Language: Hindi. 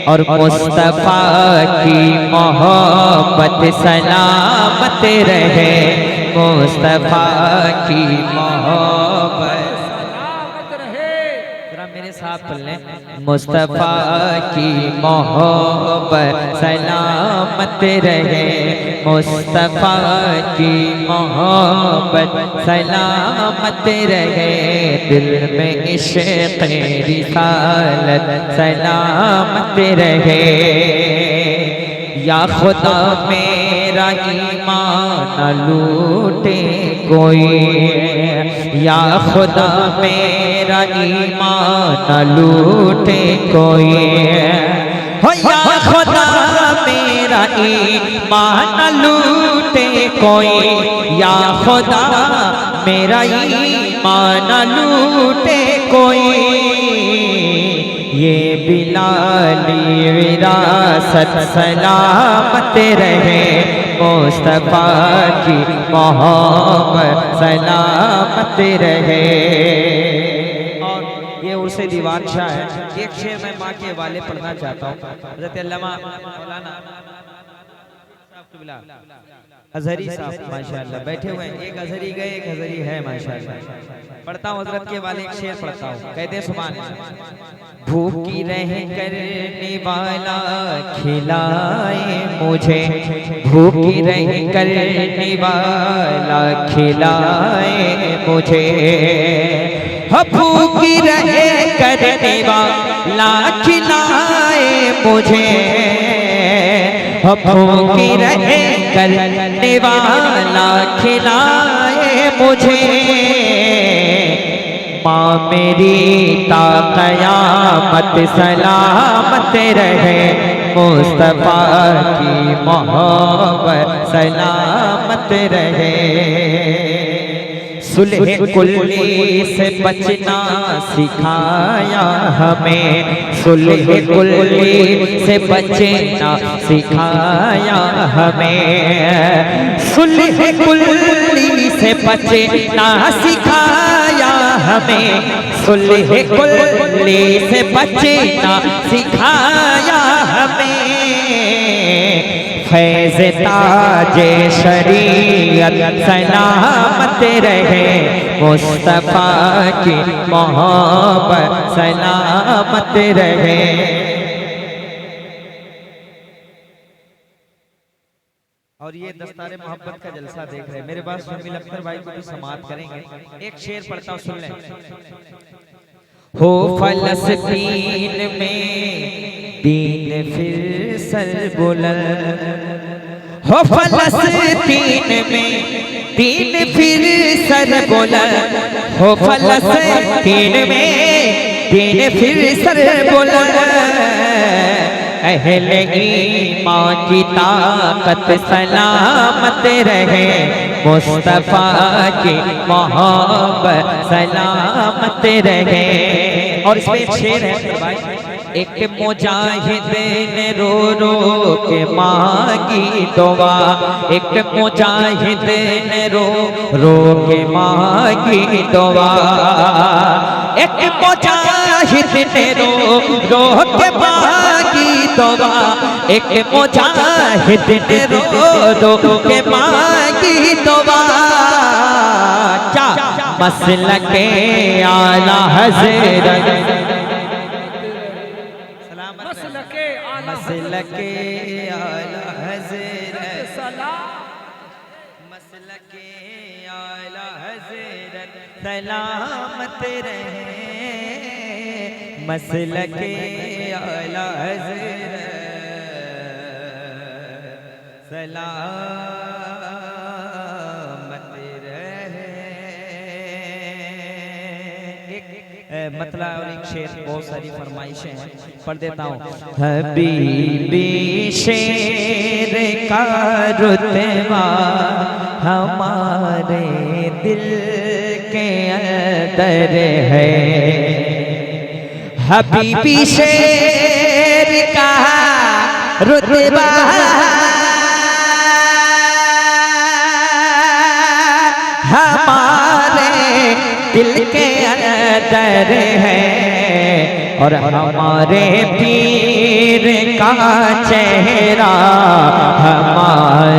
और मुस्तफा की मोहब्बत सलामत रहे, मुस्तफा की मोहब्बत सलामत रहे। जरा मेरे साथ पढ़ लें, मुस्तफा की मोहब्बत सलामत रहे, मुस्तफा की मोहब्बत सलामत रहे, दिल में इश्क़ रिसालत सलामत रहे। या खुदा मेरा ईमान न लूटे कोई, या खुदा मेरा ईमान न लूटे कोई, हो या खुदा मेरा ईमान न लूटे कोई, या खुदा मेरा ईमान न लूटे कोई। ये बिलाली विरासत सलामत रहे, मुस्तफा की मोहब्बत सलामत रहे। और ये उर्से दीवान शाह है। एक शेर मैं माँ के हवाले पढ़ना चाहता हूँ। हज़रत अल्लामा मौलाना अज़हरी साहब माशाअल्लाह बैठे हुए हैं। एक अज़हरी गए, एक अज़हरी है माशाअल्लाह। पढ़ता हूँ हज़रत के वाले, एक शेर पढ़ता हूँ। कहते हैं सुभान अल्लाह। भूखी रह करने वाला खिलाए मुझे, भूखी रह करने वाला खिलाए मुझे, भूखी रह करने वाला खिलाए मुझे, भूखी रहे करने वाला खिलाए मुझे। माँ मेरी ता क़यामत सलामत रहे, मुस्तफा की मोहब्बत सलामत रहे। सुलह कुल्ली से बचना सिखाया हमें, सुलह कुल्ली से बचना सिखाया हमें, सुलह कुल्ली से बचना सिखाया हमें, सुलह कुल्ली से बचना सिखाया हमें। फैज़ ताजे शरीयत सलामत रहे, मुस्तफा की मोहब्बत सलामत रहे। और ये दस्तारे मोहब्बत का जलसा देख रहे हैं मेरे पास शमील अख्तर भाई को भी समाअत करेंगे। एक शेर पढ़ता हूँ, सुन लें। हो फलस्तीन में दीन फिर सर बुलंद, हो फलस्तीन में दीन फिर सर बुलंद, हो फलस्तीन में दीन फिर सर बुलंद। अहले ईमान की ताकत सलामत रहे, मुस्तफा की मोहब्बत सलामत रहे। और इसमें एक शेर है भाई, एक मुजाहिद ने रो रो के मांगी दुआ, एक मुजाहिद ने रो रो के मांगी दुआ, एक मुजाहिद ने रो रो के मांगी दुआ, एक मुजाहिद ने रो रो के मांगी दुआ। क्या मसलके आला हज़रत, मसलके आला हज़रत, मसलके आला हज़रत सलामत रहे, मसलके आला हज़रत सलामत रहे। मतलब और एक शेर, बहुत सारी फरमाइशें हैं, पढ़ देता हूँ। हबीबी शेर का रुतबा हमारे दिल के अंदर है, हबीबी शेर का रुतबा हमारे दिल के अंदर है, और हमारे पीर का चेहरा हमारे